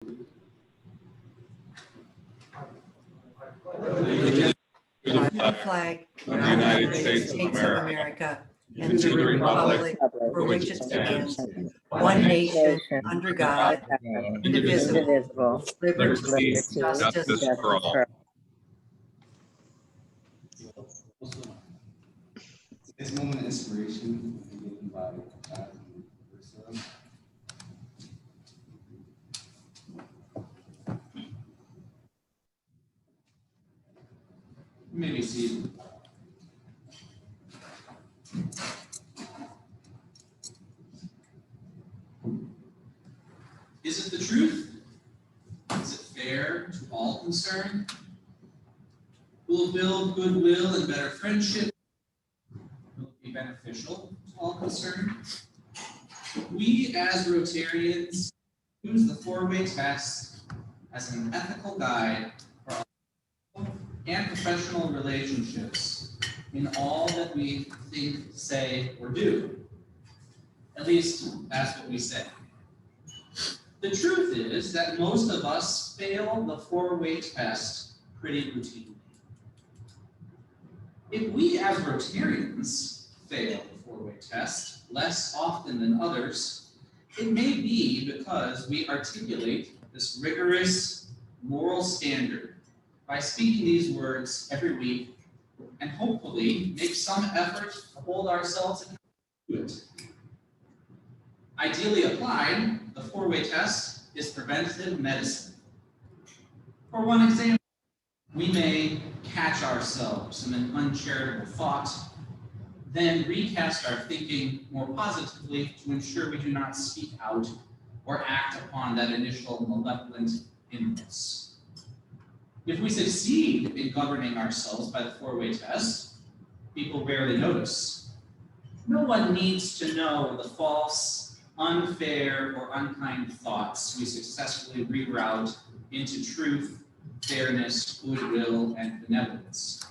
The flag of the United States of America and to the republic for which it stands, one nation, under God, indivisible, liberty, justice for all. This moment of inspiration is given by Ursula. You may be seated. Is it the truth? Is it fair to all concerned? Will it build goodwill and better friendship? Will it be beneficial to all concerned? We as Rotarians use the four-way test as an ethical guide for all and professional relationships in all that we think, say, or do. At least that's what we say. The truth is that most of us fail the four-way test pretty routinely. If we as Rotarians fail the four-way test less often than others, it may be because we articulate this rigorous moral standard by speaking these words every week and hopefully make some effort to hold ourselves accountable to it. Ideally applied, the four-way test is preventative medicine. For one example, we may catch ourselves in an uncharitable thought, then recast our thinking more positively to ensure we do not speak out or act upon that initial malevolent impulse. If we succeed in governing ourselves by the four-way test, people rarely notice. No one needs to know the false, unfair, or unkind thoughts we successfully reroute into truth, fairness, goodwill, and benevolence.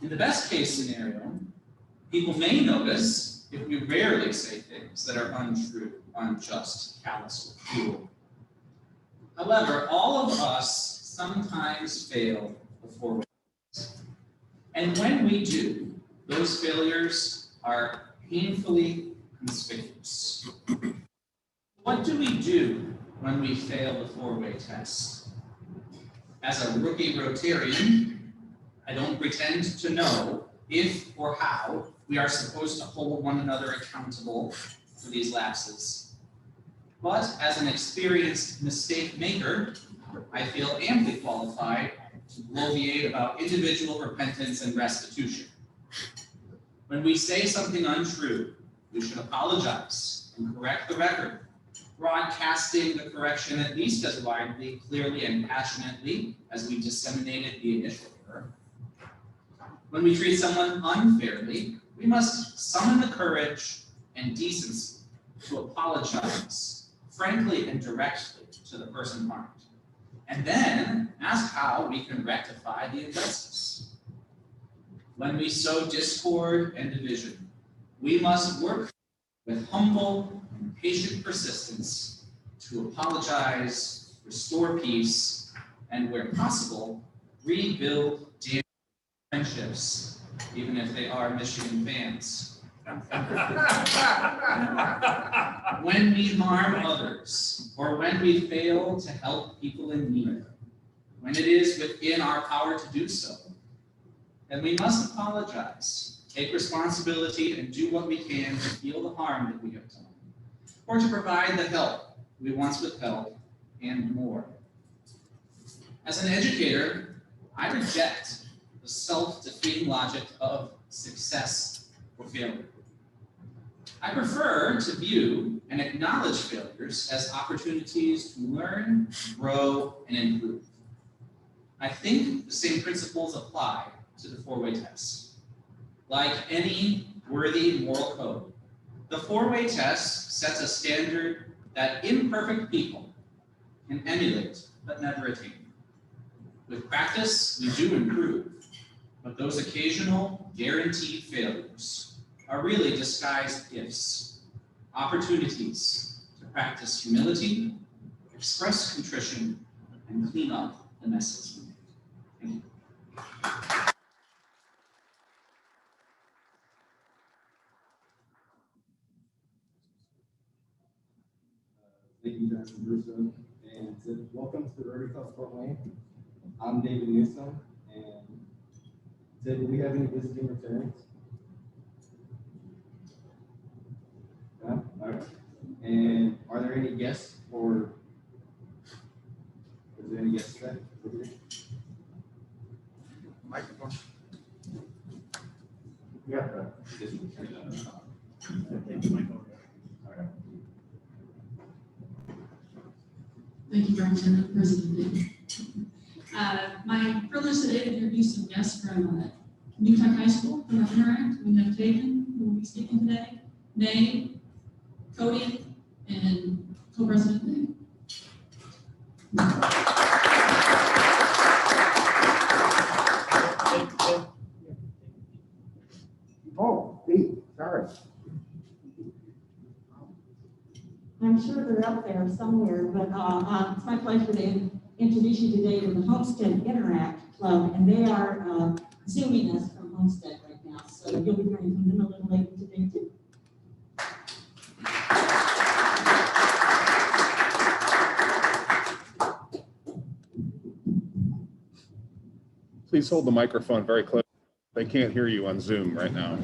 In the best case scenario, people may notice if we rarely say things that are untrue, unjust, callous, or cruel. However, all of us sometimes fail the four-way test. And when we do, those failures are painfully conspicuous. What do we do when we fail the four-way test? As a rookie Rotarian, I don't pretend to know if or how we are supposed to hold one another accountable for these lapses. But as an experienced mistake maker, I feel amply qualified to bloviate about individual repentance and restitution. When we say something untrue, we should apologize and correct the record, broadcasting the correction at least as widely, clearly, and passionately as we disseminated the initial error. When we treat someone unfairly, we must summon the courage and decency to apologize frankly and directly to the person harmed, and then ask how we can rectify the injustice. When we sow discord and division, we must work with humble and patient persistence to apologize, restore peace, and where possible, rebuild damaged friendships, even if they are Michigan fans. When we harm others, or when we fail to help people in need, when it is within our power to do so, then we must apologize, take responsibility, and do what we can to heal the harm that we have done, or to provide the help we once withheld, and more. As an educator, I reject the self-defeating logic of success or failure. I prefer to view and acknowledge failures as opportunities to learn, grow, and improve. I think the same principles apply to the four-way test. Like any worthy moral code, the four-way test sets a standard that imperfect people can emulate but never attain. With practice, we do improve, but those occasional guaranteed failures are really disguised gifts, opportunities to practice humility, express contrition, and clean up the messes we made. Thank you. Thank you, Johnson Russo, and welcome to the Rotary Club Fort Wayne. I'm David Newsom, and today, do we have any visiting returns? No? All right. And are there any guests, or is there any guests today? Microphone. Yeah. Thank you, Representative President. My privilege today to introduce some guests from Newtown High School from our Interact. We have Taven, who will be speaking today, Nay, Cody, and Co-President Nay. Oh, Pete, sorry. I'm sure they're up there somewhere, but it's my pleasure to introduce you today to the Homestead Interact Club, and they are Zooming us from Homestead right now, so you'll be hearing from them a little later today too. Please hold the microphone very close. They can't hear you on Zoom right now.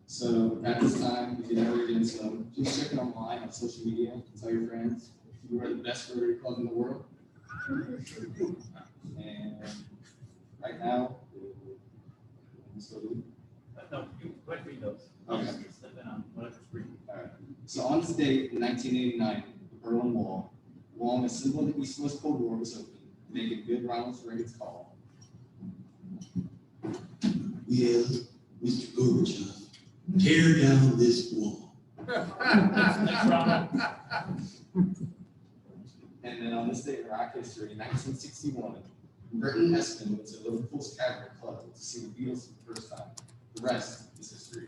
So at this time, if you never get into just check it online on social media, tell your friends you are the best Rotary Club in the world. And right now, no, you went read those. Okay. Step in on whatever's reading. All right. So on this date in 1989, the Berlin Wall, along a symbol of the East-West Cold War, was opened, making good Ronald Reagan's call. Will Mr. Gorbachev tear down this wall? And then on this day in rock history, in 1961, Burton Espin went to Liverpool's Cabaret Club to see the Beatles for the first time. The rest is history.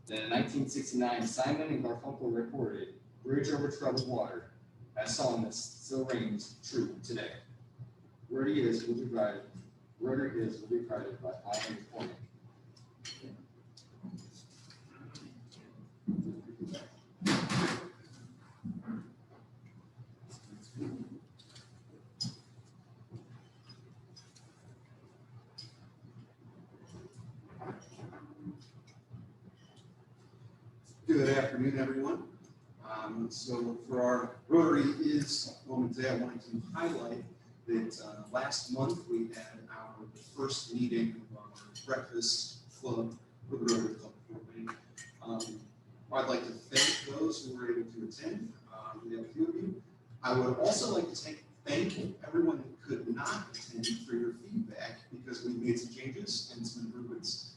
Then in 1969, Simon and Garfunkel recorded Bridge Over Troubled Water, a song that still reigns true today. Rotary is will be guided by Pioneer Corning. Good afternoon, everyone. So for our Rotary Is moment today, I wanted to highlight that last month we had our first meeting of our breakfast club for the Rotary Club Fort Wayne. I'd like to thank those who were able to attend. We have a few of you. I would also like to thank everyone who could not attend for your feedback, because we made some changes and some improvements,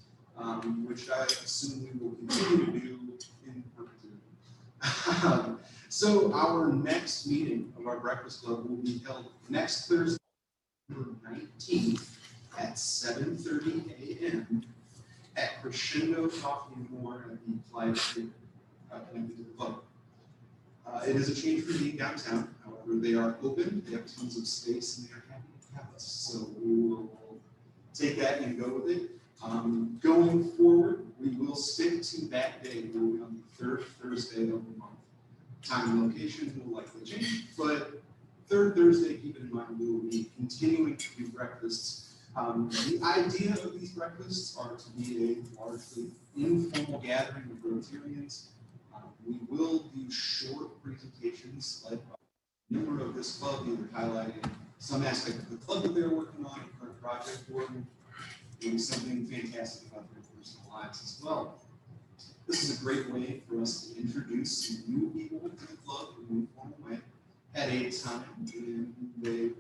which I assume we will continue to do in perpetuity. So our next meeting of our Breakfast Club will be held next Thursday, November 19th at 7:30 a.m. at Crescendo Coffee and More at the Clyde Street connected to the club. It is a change for being downtown. However, they are open, they have tons of space, and they are happy to have us. So we will take that and go with it. Going forward, we will stick to that day. We will be on the third Thursday of the month. Time and location will likely change, but third Thursday, keep in mind, we will be continuing to do breakfasts. The idea of these breakfasts are to be a largely informal gathering of Rotarians. We will do short presentations led by a member of this club, either highlighting some aspect of the club that they're working on, a current project working, maybe something fantastic about their personal lives as well. This is a great way for us to introduce some new people to the club in an informal way at a time when they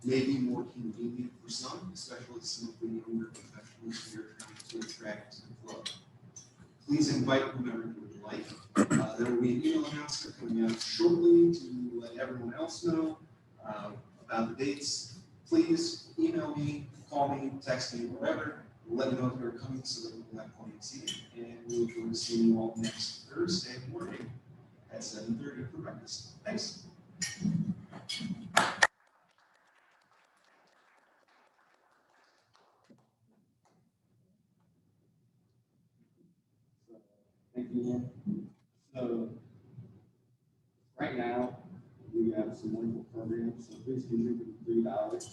may be more convenient for some, especially some of the younger professionals we are trying to attract to the club. Please invite whomever you would like. There will be an email announcement coming out shortly to let everyone else know about the dates. Please email me, call me, text me, whatever. Let me know if you're coming so that we will have plenty of seating. And we look forward to seeing you all next Thursday morning at 7:30 for breakfast. Thanks. Thank you, Ian. So, right now, we have some wonderful programs, so please contribute $3.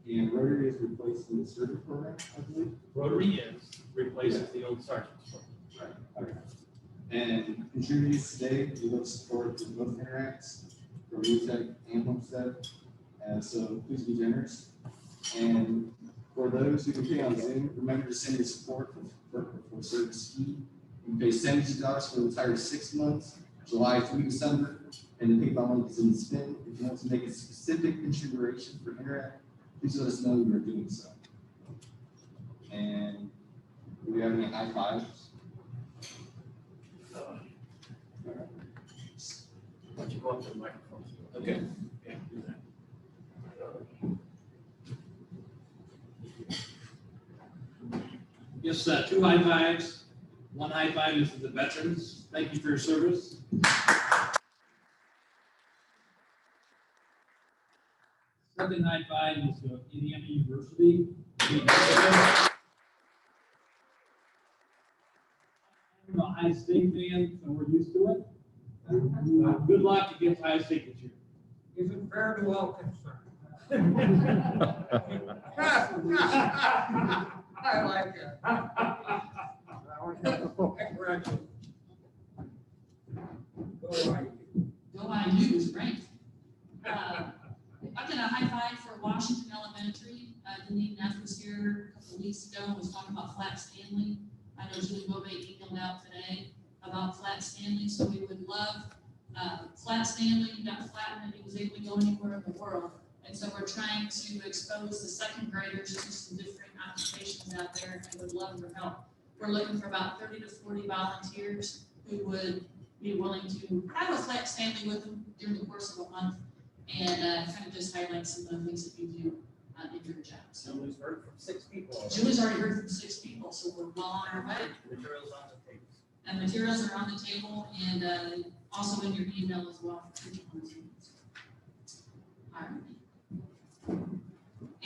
And Rotary is replacing the service program, I believe. Rotary replaces the old sergeant's program. Right, okay. And contributors today, we look support to both interacts from UTEC and Homestead. And so please be generous. And for those who can pay on Zoom, remember to send your support for service fee. You can pay $72 for the entire 6 months, July through December, and the PayPal link is in the spin. If you want to make a specific consideration for Interact, please let us know you are doing so. And do we have any high fives? Why don't you go up to the microphone? Okay. Yeah, do that. Yes, 2 high fives. 1 high five is for the veterans. Thank you for your service. Second high five is to Indiana University. I'm a high state fan, so we're used to it. Good luck against High State this year. Is it fair to all concerned? I like it. Congratulations. Go IU is great. I've done a high five for Washington Elementary. Denise Neff was here a couple of weeks ago and was talking about Flat Stanley. I know Julie Bobay emailed out today about Flat Stanley, so we would love Flat Stanley. He got flattened and he was able to go anywhere in the world. And so we're trying to expose the second graders to some different occupations out there and would love your help. We're looking for about 30 to 40 volunteers who would be willing to have a Flat Stanley with them during the course of a month and kind of just highlight some of the things that you do in your job. So Julie's heard from 6 people. Julie's already heard from 6 people, so we're well on our way. Materials on the table. And materials are on the table and also in your email as well. All right.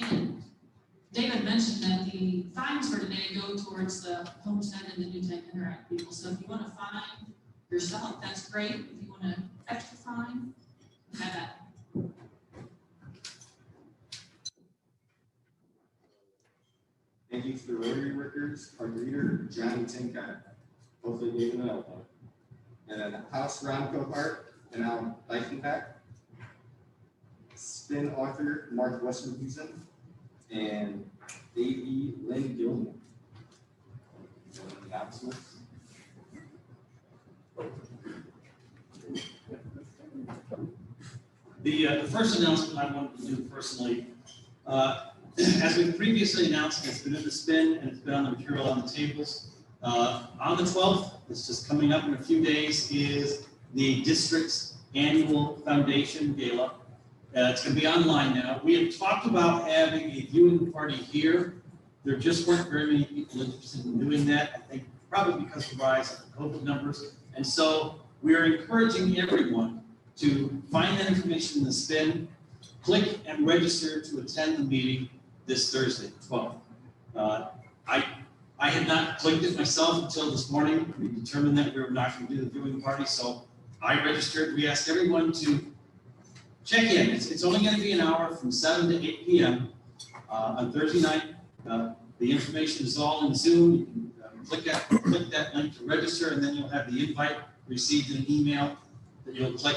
And David mentioned that the fines for today go towards the Homestead and the New Tech Interact people. So if you want to fine yourself, that's great. If you want to extra fine, have that. Thank you to the Rotary workers, our greeter, Johnny Tinka, hopefully gave an elbow. And House Ron Hart and Al Leichenbach, spin author Mark Westerhusen, and A.E. Lynn Gilman. Announcements. The first announcement I wanted to do personally, as we previously announced, it's been in the spin and it's been on the material on the tables. On the 12th, it's just coming up in a few days, is the district's annual foundation gala. It's going to be online now. We have talked about having a viewing party here. There just weren't very many people interested in doing that. I think probably because of the rise of the COVID numbers. And so we are encouraging everyone to find that information in the spin, click and register to attend the meeting this Thursday, 12th. I had not clicked it myself until this morning. We determined that we were not going to do the viewing party, so I registered. We asked everyone to check in. It's only going to be an hour from 7 to 8 p.m. On Thursday night. The information is all in Zoom. You can click that link to register, and then you'll have the invite received in an email that you'll click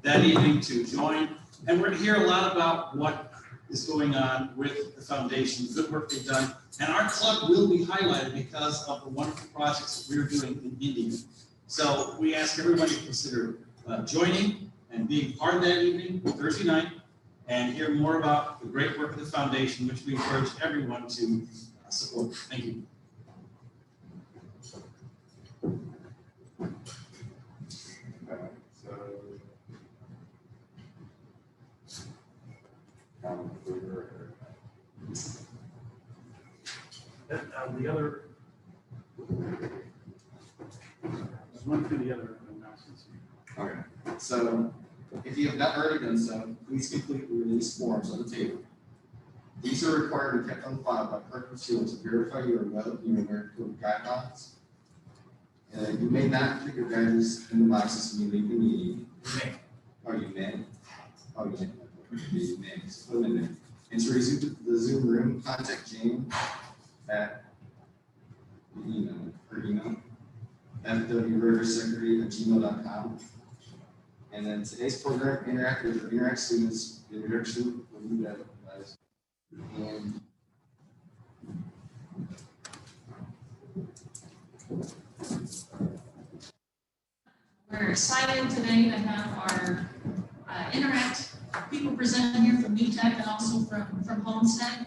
that evening to join. And we're going to hear a lot about what is going on with the foundation, the good work they've done. And our club will be highlighted because of the wonderful projects that we're doing in India. So we ask everyone to consider joining and being part of that evening, Thursday night, and hear more about the great work of the foundation, which we encourage everyone to support. Thank you. The other, just run through the other announcements. Okay, so If you have not already done so, please complete the release forms on the table. These are required and kept on file by clerk of schools to verify you are well in American Code guidelines. You may not put your guidance in the boxes when you leave the meeting. Oh, you may. Oh, you may. Just put them in there. And to resume the Zoom room, contact Jane at her email, fwriversecretary@gmail.com. And then today's program, Interact with our Interact students, the introduction will be that. And we're excited today to have our Interact people presenting here from New Tech and also from Homestead.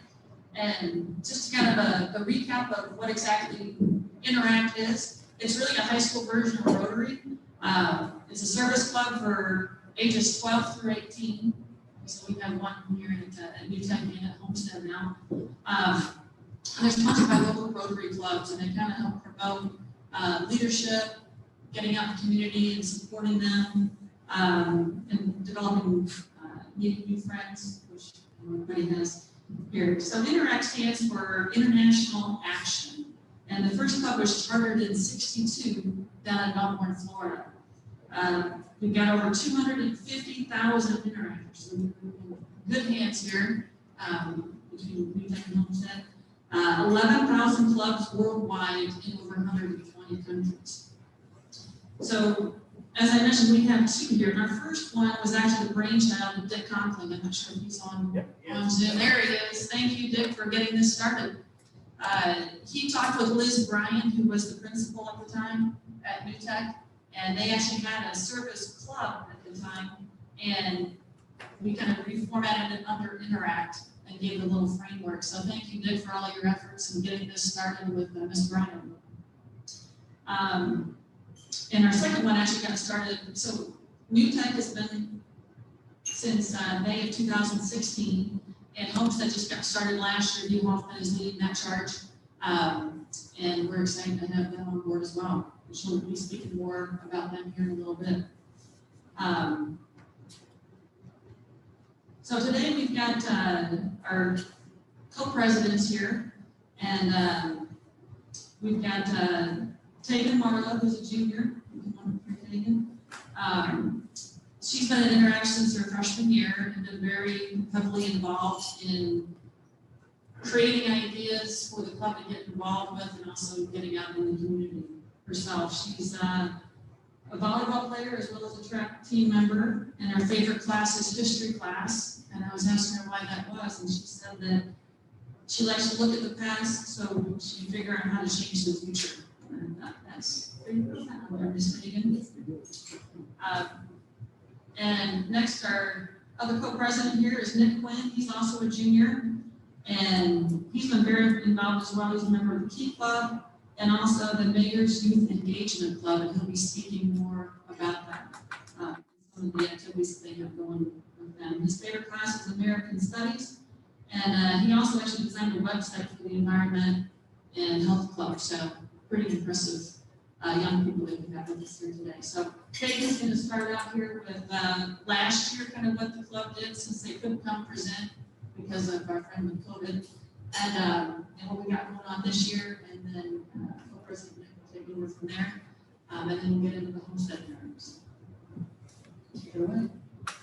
And just kind of a recap of what exactly Interact is. It's really a high school version of Rotary. It's a service club for ages 12 through 18. So we have one here at New Tech and at Homestead now. And they're sponsored by local Rotary clubs, and they kind of help promote leadership, getting out in the community and supporting them, and developing new friends, which everybody has here. So Interact stands for International Action. And the first club was chartered in '62 down in Melbourne, Florida. We've got over 250,000 interactors. So we're in good hands here between New Tech and Homestead. 11,000 clubs worldwide in over 120 countries. So, as I mentioned, we have two here. And our first one was actually the brainchild of Dick Conklin. I'm not sure if he's on Zoom. There he is. Thank you, Dick, for getting this started. He talked with Liz Bryant, who was the principal at the time at New Tech, and they actually had a service club at the time, and we kind of reformatted it under Interact and gave it a little framework. So thank you, Dick, for all your efforts in getting this started with Ms. Bryant. And our second one actually got started, so New Tech has been since May of 2016, and Homestead just got started last year. Hugh Hoffman is leading that charge, and we're excited to have them on board as well. She'll be speaking more about them here in a little bit. So today we've got our co-presidents here, and we've got Tegan Marlowe, who's a junior. She's been in Interact since her freshman year and been very heavily involved in creating ideas for the club to get involved with, and also getting out in the community herself. She's a volleyball player as well as a track team member, and her favorite class is history class. And I was asking her why that was, and she said that she likes to look at the past so she can figure out how to change the future. And that's pretty profound, Ms. Megan. And next, our other co-president here is Nick Quinn. He's also a junior, and he's been very involved as well. He's a member of the Key Club and also the Mayor's Youth Engagement Club, and he'll be speaking more about that, some of the activities that they have going with them. His favorite class is American Studies, and he also actually designed a website for the Environment and Health Club, so pretty impressive young people that we have with us here today. So Peggy's going to start out here with last year, kind of what the club did since they couldn't come present because of our friend with COVID, and what we got going on this year, and then co-president Nick will take over from there, and then we'll get into the Homestead narratives. Take it away.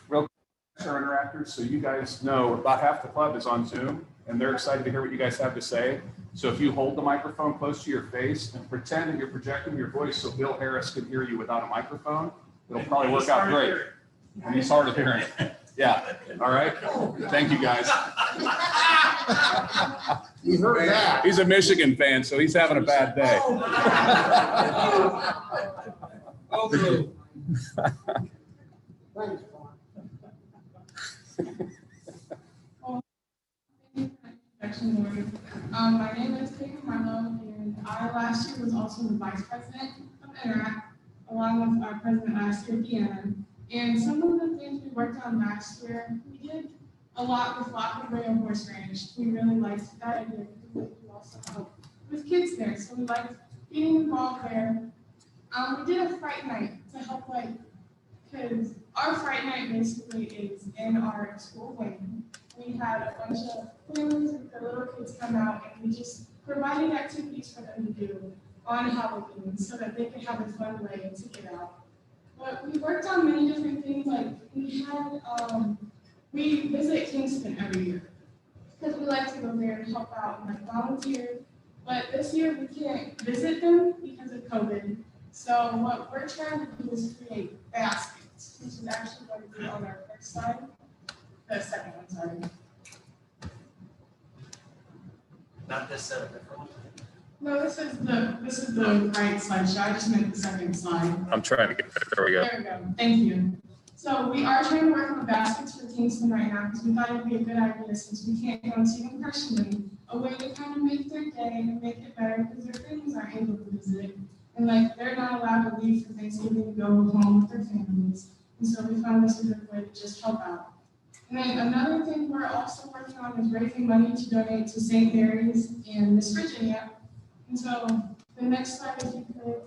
Real quick, our interactors, so you guys know about half the club is on Zoom, and they're excited to hear what you guys have to say. So if you hold the microphone close to your face and pretend that you're projecting your voice so Bill Harris can hear you without a microphone, it'll probably work out great. And he's hard of hearing. Yeah. All right. Thank you, guys. You heard that. He's a Michigan fan, so he's having a bad day. Okay. Thanks, My name is Tegan Marlowe, and I last year was also the vice president of Interact, along with our president last year, Deanna. And some of the things we worked on last year, we did a lot with Lock and Rail Horse Ranch. We really liked that idea because we also help with kids there, so we liked getting involved there. We did a fright night to help because our Fright Night basically is in our school wing. We had a bunch of families with their little kids come out, and we just provided activities for them to do on Halloween so that they could have a fun way to get out. But we worked on many different things, like we visit Kingston every year because we like to go there and help out and like volunteer. But this year we can't visit them because of COVID. So what we're trying to do is create baskets, which is actually going to be on our first slide. The second one, sorry. Not this set of different ones. No, this is the right slideshow. I just meant the second slide. I'm trying to get there. There we go. There we go. Thank you. So we are trying to work on the baskets for Kingston right now because we thought it'd be a good idea since we can't go and see them personally, a way to kind of make their day and make it better because their families aren't able to visit. And like they're not allowed to leave for Thanksgiving and go home with their families. And so we found this a good way to just help out. And then another thing we're also working on is raising money to donate to St. Mary's in Miss Virginia. And so the next slide, if you could.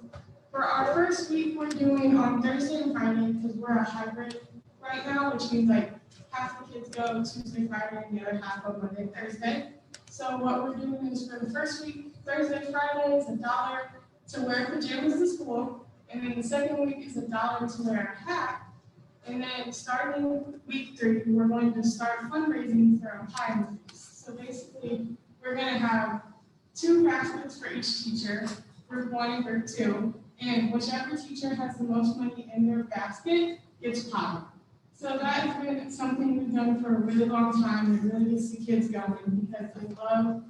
For our first week, we're doing on Thursday and Friday because we're a hybrid right now, which means like half the kids go Tuesday, Friday, and the other half go Monday, Thursday. So what we're doing is for the first week, Thursday, Friday is $1 to wear pajamas to school. And then the second week is $1 to wear a hat. And then starting week 3, we're going to start fundraising for a pie feast. So basically, we're going to have 2 baskets for each teacher, group 1 and group 2, and whichever teacher has the most money in their basket gets pie. So that has been something we've done for a really long time. It really gets the kids going because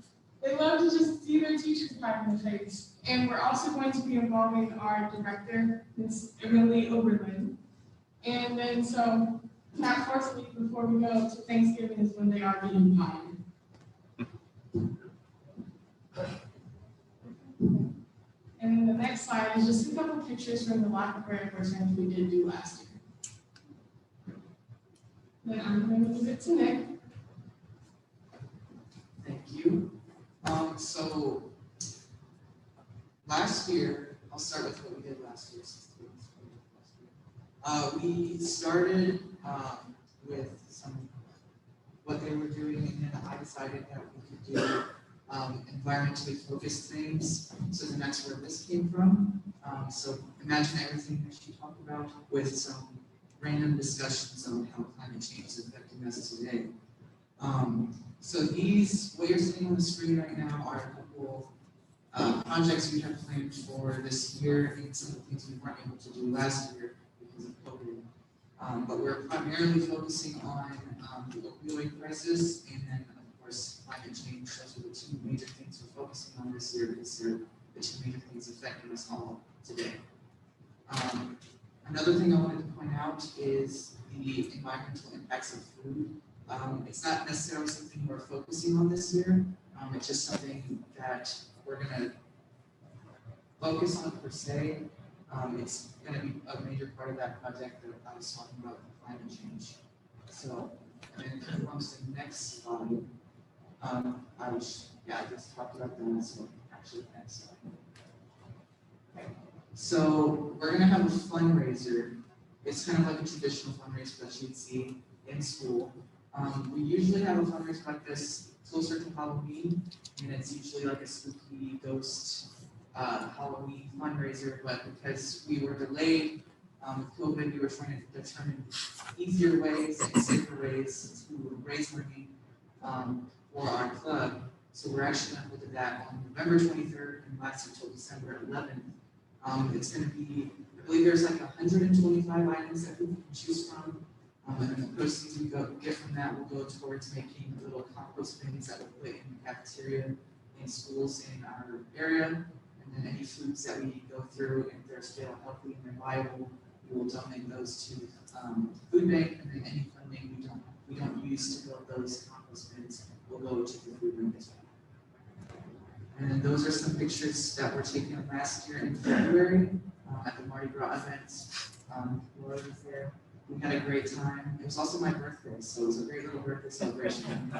they love to just see their teachers pie in the face. And we're also going to be involving our director, Ms. Emily Oberlin. And then so that fourth week before we go to Thanksgiving is when they are getting pie. And then the next slide is just a couple pictures from the Lack of Prayer programs we did do last year. Then I'm going to give it to Nick. Thank you. So last year, I'll start with what we did last year. We started with what they were doing, and then I decided that we could do environmentally focused things. So then that's where this came from. So imagine everything that she talked about with some random discussions on how climate change is affecting us today. So these, what you're seeing on the screen right now are a couple projects we have planned for this year and some of the things we weren't able to do last year because of COVID. But we're primarily focusing on the opioid crisis and then of course climate change. Those are the 2 major things we're focusing on this year because they're the 2 major things affecting us all today. Another thing I wanted to point out is the environmental impacts of food. It's not necessarily something we're focusing on this year. It's just something that we're going to focus on per se. It's going to be a major part of that project that I was talking about, climate change. So, and then if it comes to the next slide, I just talked about that. So actually, next slide. Okay. So we're going to have a fundraiser. It's kind of like a traditional fundraiser that you'd see in school. We usually have a fundraiser like this closer to Halloween, and it's usually like a spooky ghost Halloween fundraiser, but because we were delayed with COVID, we were trying to determine easier ways and safer ways to raise money for our club. So we're actually going to look at that on November 23rd and last until December 11th. It's going to be, I believe there's like 125 items that people can choose from. And then the proceeds we get from that will go towards making little compost bins that we'll put in the cafeteria in schools in our area. And then any foods that we go through, if they're still healthy and they're viable, we will donate those to food bank. And then any funding we don't use to build those compost bins will go to the food bank as well. And then those are some pictures that were taken last year in February at the Mardi Gras event. Laura was there. We had a great time. It was also my birthday, so it was a great little birthday celebration.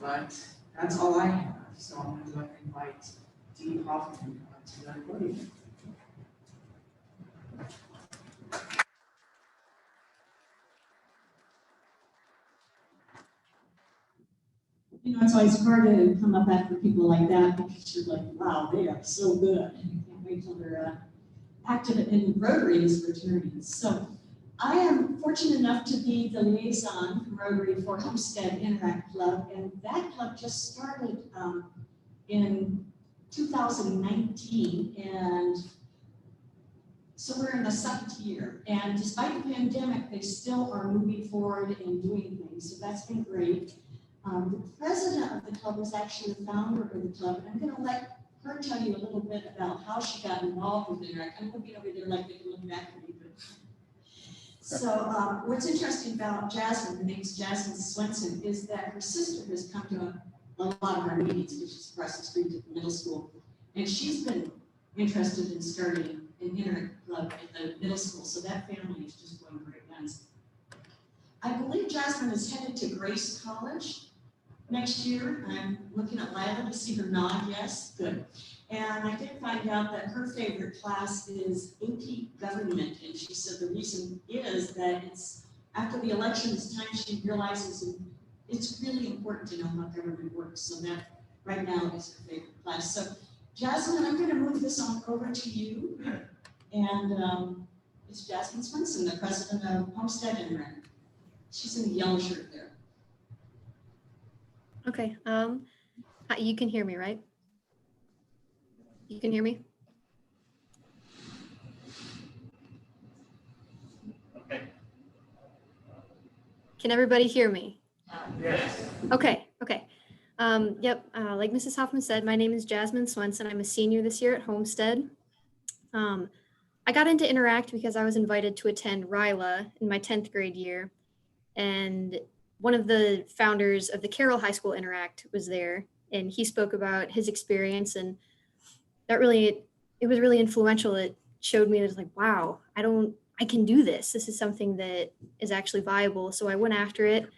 But that's all I have. So I'm going to go ahead and invite Dee Hoffman to the podium. You know, it's always hard to come up after people like that because you're like, wow, they are so good. And you can't wait till they're active in Rotary as fraternities. So I am fortunate enough to be the liaison from Rotary for Homestead Interact Club. And that club just started in 2019. And so we're in the 7th year. And despite the pandemic, they still are moving forward and doing things. So that's been great. The president of the club is actually the founder of the club, and I'm going to let her tell you a little bit about how she got involved with Interact. I'm looking over there like they can look back at me. So what's interesting about Jasmine, her name's Jasmine Swenson, is that her sister has come to a lot of our meetings, which is across the street at the middle school, and she's been interested in starting an Interact club at the middle school, so that family is just going great guns. I believe Jasmine is headed to Grace College next year. I'm looking at Lila to see her nod, yes, good. And I did find out that her favorite class is AP Government, and she said the reason is that it's after the election, it's time she realizes it's really important to know how government works, so that right now is her favorite class. So Jasmine, I'm going to move this on over to you, and it's Jasmine Swenson, the president of Homestead Interact. She's in the yellow shirt there. Okay, you can hear me, right? You can hear me? Okay. Can everybody hear me? Yes. Okay. Yep, like Mrs. Hoffman said, my name is Jasmine Swenson. I'm a senior this year at Homestead. I got into Interact because I was invited to attend RILA in my 10th grade year. And one of the founders of the Carroll High School Interact was there, and he spoke about his experience, and it was really influential. It showed me that it's like, wow, I can do this. This is something that is actually viable. So I went after it.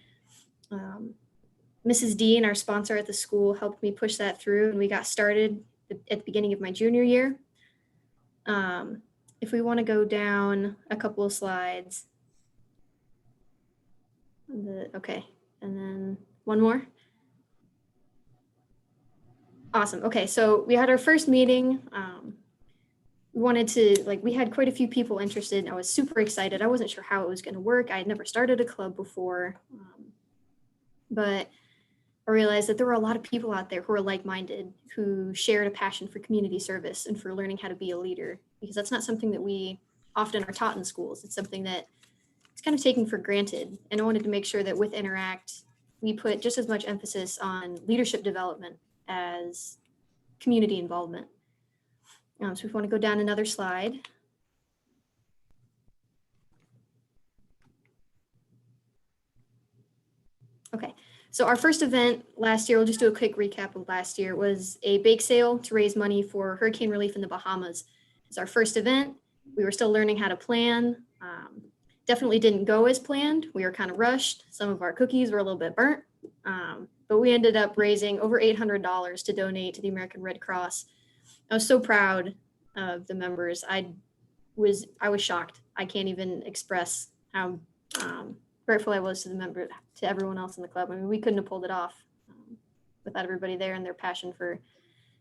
Mrs. Dean, our sponsor at the school, helped me push that through, and we got started at the beginning of my junior year. If we want to go down a couple of slides. Okay, and then one more. Awesome. Okay, so we had our first meeting. We had quite a few people interested, and I was super excited. I wasn't sure how it was going to work. I had never started a club before, but I realized that there were a lot of people out there who are like-minded, who shared a passion for community service and for learning how to be a leader, because that's not something that we often are taught in schools. It's something that it's kind of taken for granted. And I wanted to make sure that with Interact, we put just as much emphasis on leadership development as community involvement. So if we want to go down another slide. Okay, so our first event last year, we'll just do a quick recap of last year, was a bake sale to raise money for hurricane relief in the Bahamas. It's our first event. We were still learning how to plan. Definitely didn't go as planned. We were kind of rushed. Some of our cookies were a little bit burnt, but we ended up raising over $800 to donate to the American Red Cross. I was so proud of the members. I was shocked. I can't even express how grateful I was to everyone else in the club. I mean, we couldn't have pulled it off without everybody there and their passion for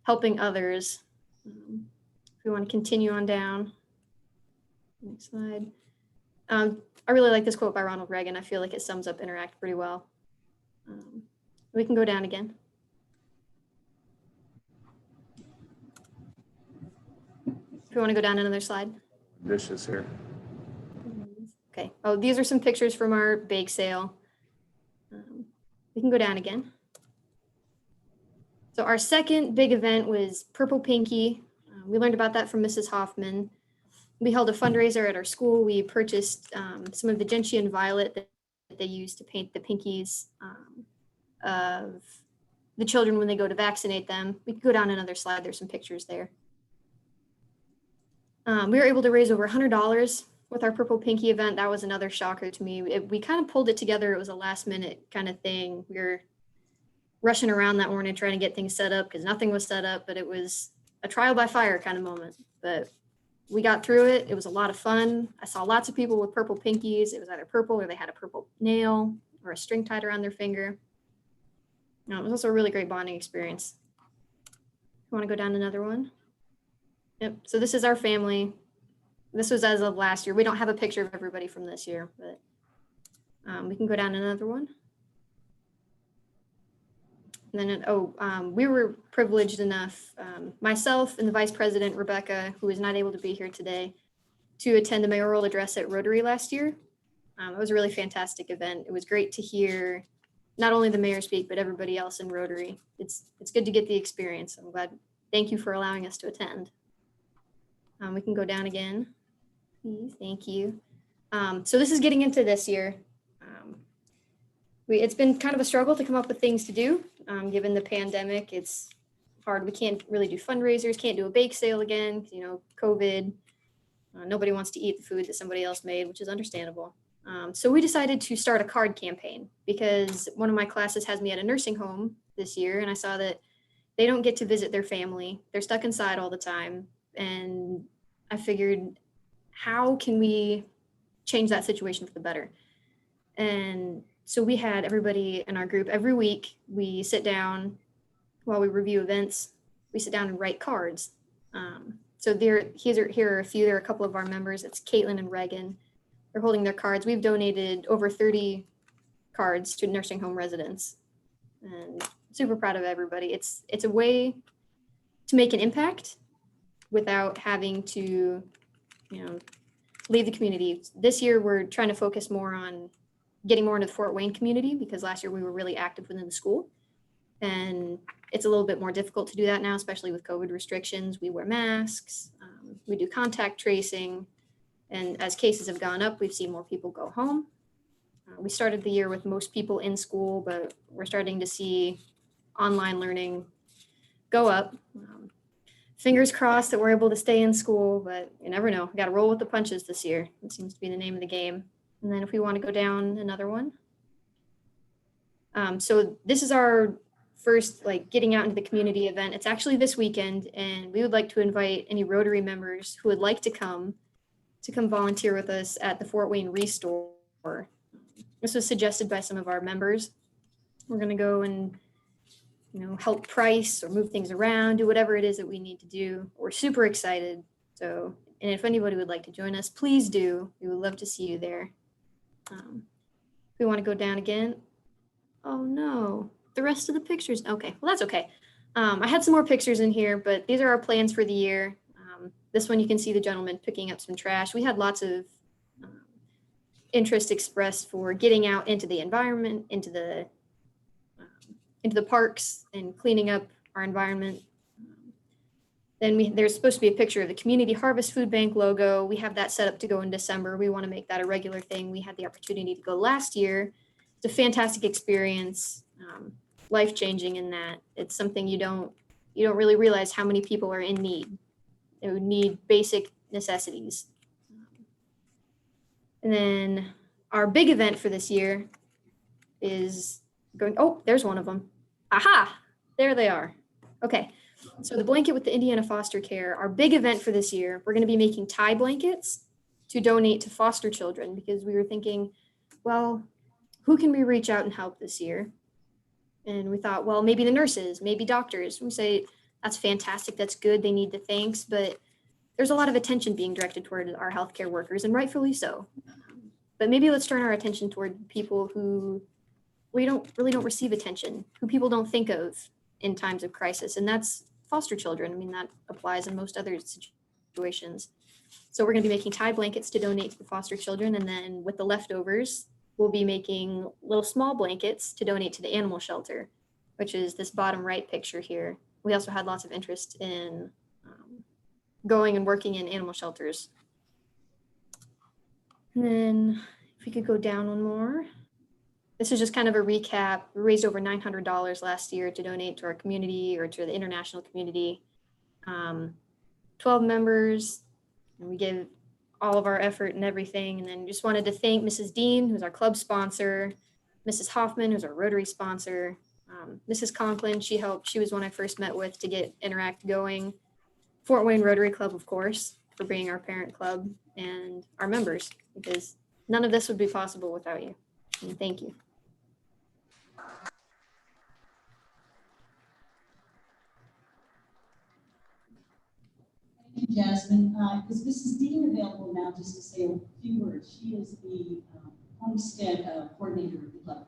helping others. If we want to continue on down, next slide. I really like this quote by Ronald Reagan. I feel like it sums up Interact pretty well. We can go down again. If you want to go down another slide. Dishes here. Okay. Oh, these are some pictures from our bake sale. We can go down again. So our second big event was Purple Pinky. We learned about that from Mrs. Hoffman. We held a fundraiser at our school. We purchased some of the gentian violet that they use to paint the pinkies of the children when they go to vaccinate them. We could go down another slide. There's some pictures there. We were able to raise over $100 with our Purple Pinky event. That was another shocker to me. We kind of pulled it together. It was a last minute kind of thing. We were rushing around that morning trying to get things set up because nothing was set up, but it was a trial by fire kind of moment. But we got through it. It was a lot of fun. I saw lots of people with purple pinkies. It was either purple or they had a purple nail or a string tied around their finger. It was also a really great bonding experience. You want to go down another one? Yep. So this is our family. This was as of last year. We don't have a picture of everybody from this year, but we can go down another one. And then, we were privileged enough, myself and the Vice President, Rebecca, who is not able to be here today, to attend the mayoral address at Rotary last year. It was a really fantastic event. It was great to hear not only the mayor speak, but everybody else in Rotary. It's good to get the experience. I'm glad. Thank you for allowing us to attend. We can go down again, please. Thank you. So this is getting into this year. It's been kind of a struggle to come up with things to do. Given the pandemic, it's hard. We can't really do fundraisers, can't do a bake sale again, COVID. Nobody wants to eat the food that somebody else made, which is understandable. So we decided to start a card campaign because one of my classes has me at a nursing home this year, and I saw that they don't get to visit their family. They're stuck inside all the time. And I figured, how can we change that situation for the better? And so we had everybody in our group every week. We sit down while we review events. We sit down and write cards. So here are a few. There are a couple of our members. It's Caitlin and Reagan. They're holding their cards. We've donated over 30 cards to nursing home residents, and super proud of everybody. It's a way to make an impact without having to, leave the community. This year, we're trying to focus more on getting more into the Fort Wayne community because last year we were really active within the school. And it's a little bit more difficult to do that now, especially with COVID restrictions. We wear masks, we do contact tracing. And as cases have gone up, we've seen more people go home. We started the year with most people in school, but we're starting to see online learning go up. Fingers crossed that we're able to stay in school, but you never know. We got to roll with the punches this year. It seems to be the name of the game. And then if we want to go down another one. So this is our first getting out into the community event. It's actually this weekend, and we would like to invite any Rotary members who would like to come volunteer with us at the Fort Wayne Restore. This was suggested by some of our members. We're going to go and help price or move things around, do whatever it is that we need to do. We're super excited. So, and if anybody would like to join us, please do. We would love to see you there. We want to go down again. Oh no, the rest of the pictures. Okay, well, that's okay. I had some more pictures in here, but these are our plans for the year. This one, you can see the gentleman picking up some trash. We had lots of interest expressed for getting out into the environment, into the parks and cleaning up our environment. Then there's supposed to be a picture of the Community Harvest Food Bank logo. We have that set up to go in December. We want to make that a regular thing. We had the opportunity to go last year. It's a fantastic experience, life-changing in that it's something you don't really realize how many people are in need. They would need basic necessities. And then our big event for this year is going, oh, there's one of them. Aha, there they are. Okay, so the blanket with the Indiana Foster Care, our big event for this year, we're going to be making tie blankets to donate to foster children because we were thinking, well, who can we reach out and help this year? And we thought, well, maybe the nurses, maybe doctors. We say, that's fantastic, that's good, they need the thanks, but there's a lot of attention being directed toward our healthcare workers, and rightfully so. But maybe let's turn our attention toward people who really don't receive attention, who people don't think of in times of crisis, and that's foster children. I mean, that applies in most other situations. So we're going to be making tie blankets to donate to the foster children, and then with the leftovers, we'll be making little small blankets to donate to the animal shelter, which is this bottom right picture here. We also had lots of interest in going and working in animal shelters. And then if we could go down one more. This is just kind of a recap. We raised over $900 last year to donate to our community or to the international community. 12 members, and we give all of our effort and everything. And then just wanted to thank Mrs. Dean, who's our club sponsor, Mrs. Hoffman, who's our Rotary sponsor, Mrs. Conklin, she was one I first met with to get Interact going, Fort Wayne Rotary Club, of course, for being our parent club and our members, because none of this would be possible without you. And thank you. Thank you, Jasmine. Is Mrs. Dean available now just to say a few words? She is the homestead coordinator of the club.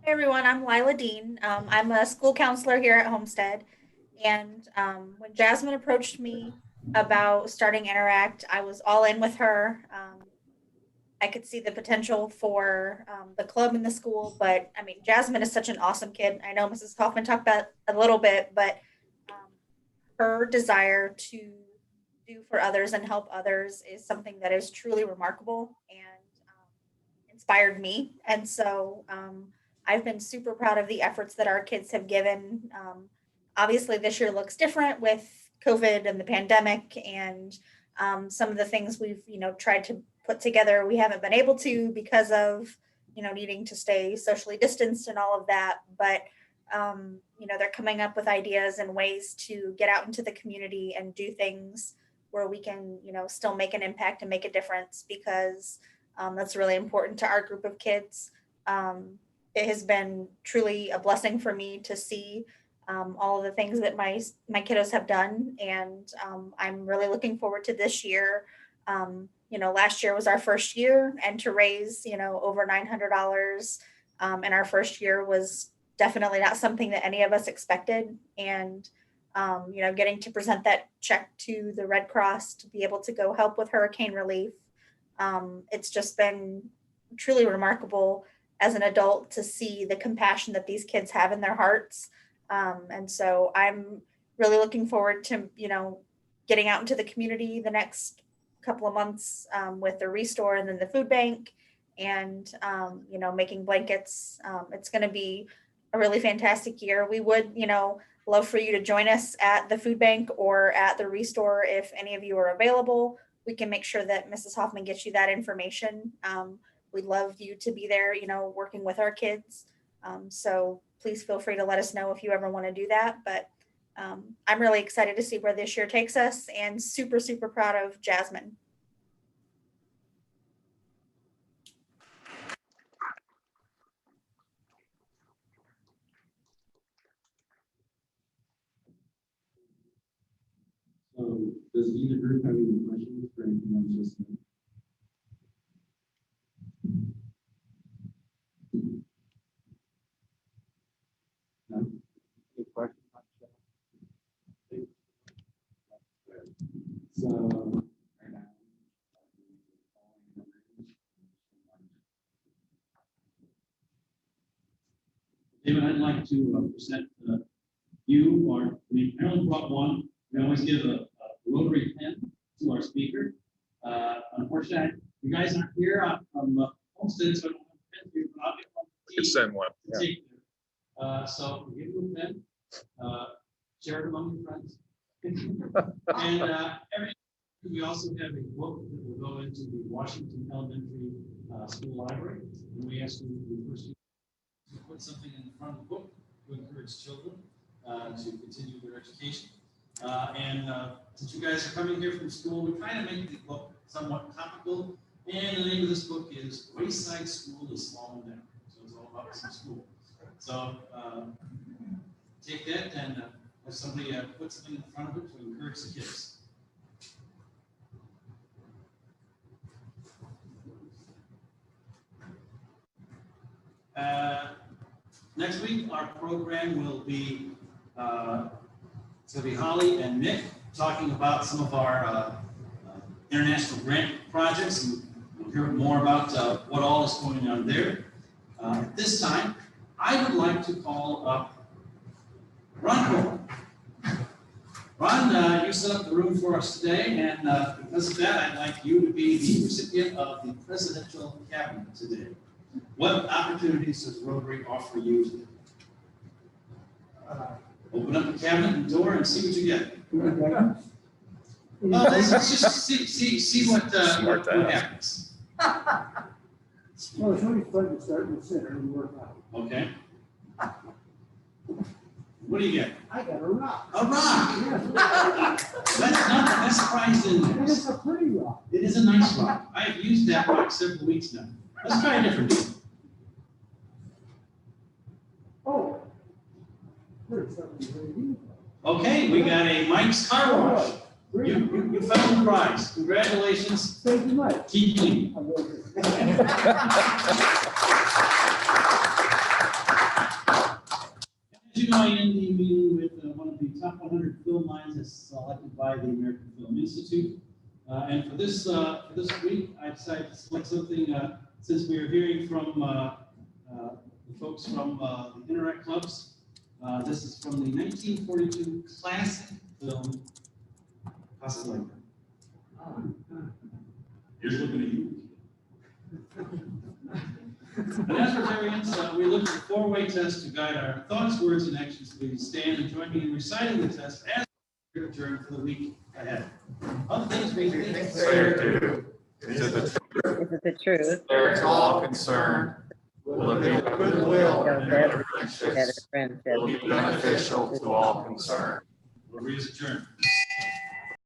Hey everyone, I'm Lila Dean. I'm a school counselor here at Homestead. And when Jasmine approached me about starting Interact, I was all in with her. I could see the potential for the club in the school, but I mean, Jasmine is such an awesome kid. I know Mrs. Kaufman talked about a little bit, but her desire to do for others and help others is something that is truly remarkable and inspired me. And so I've been super proud of the efforts that our kids have given. Obviously, this year looks different with COVID and the pandemic, and some of the things we've tried to put together we haven't been able to because of needing to stay socially distanced and all of that. But they're coming up with ideas and ways to get out into the community and do things where we can still make an impact and make a difference, because that's really important to our group of kids. It has been truly a blessing for me to see all of the things that my kiddos have done, and I'm really looking forward to this year. Last year was our first year, and to raise over $900 in our first year was definitely not something that any of us expected. And getting to present that check to the Red Cross to be able to go help with hurricane relief, it's just been truly remarkable as an adult to see the compassion that these kids have in their hearts. And so I'm really looking forward to, getting out into the community the next couple of months with the Restore and then the food bank, and, making blankets. It's going to be a really fantastic year. We would, love for you to join us at the food bank or at the Restore if any of you are available. We can make sure that Mrs. Hoffman gets you that information. We'd love you to be there, working with our kids. So please feel free to let us know if you ever want to do that. But I'm really excited to see where this year takes us, and super, super proud of Jasmine. So does either group have any questions for anything else just said? No? Any questions? So right now, David, I'd like to present you, or I only brought one. We always give a rotary pen to our speaker. Unfortunately, you guys aren't here. I'm from Homestead, so I don't have a pen here, but I'll get one. You can send one. Yeah. So we'll give you a pen. Share it among your friends. And we also have a book that will go into the Washington Elementary School Library. And we ask you to put something in the front of the book to encourage children to continue their education. Since you guys are coming here from school, we try to make the book somewhat topical. And the name of this book is Wayside School is Slowing Down. So it's all about some school. So take that and have somebody put something in front of it to encourage the kids. Next week, our program will be, it's going to be Holly and Nick talking about some of our international grant projects, and we'll hear more about what all is going on there. At this time, I would like to call up Ron Coleman. Ron, you set up the room for us today, and because of that, I'd like you to be the recipient of the Presidential Cabinet today. What opportunities does Rotary offer you today? Open up the cabinet door and see what you get. Let's just see what happens. Well, it's always fun to start in the center and work out. Okay. What do you get? I got a rock. A rock. That's not the best prize in And there. it's a pretty rock. It is a nice rock. I have used that rock several weeks now. Let's try a different deal. Oh. There's something very neat. Okay, we got a Mike's Car Wash. You found the prize. Congratulations. Thank you much. Keep clean. I will do. As you know, I end the meeting with one of the top 100 film lines as selected by the American Film Institute. And for this week, I decided to select something since we are hearing from the folks from the Interact clubs. This is from the 1942 classic film Casablanca. Here's looking at you. And as Rotarians, we look at the four-way test to guide our thoughts, words, and actions. Please stand and join me in reciting the test as we return for the week ahead. Of things we think, say, or do. Is it the truth? There to all concerned, will it be goodwill and Better friendship. will be beneficial to all concerned. Rotary is adjourned.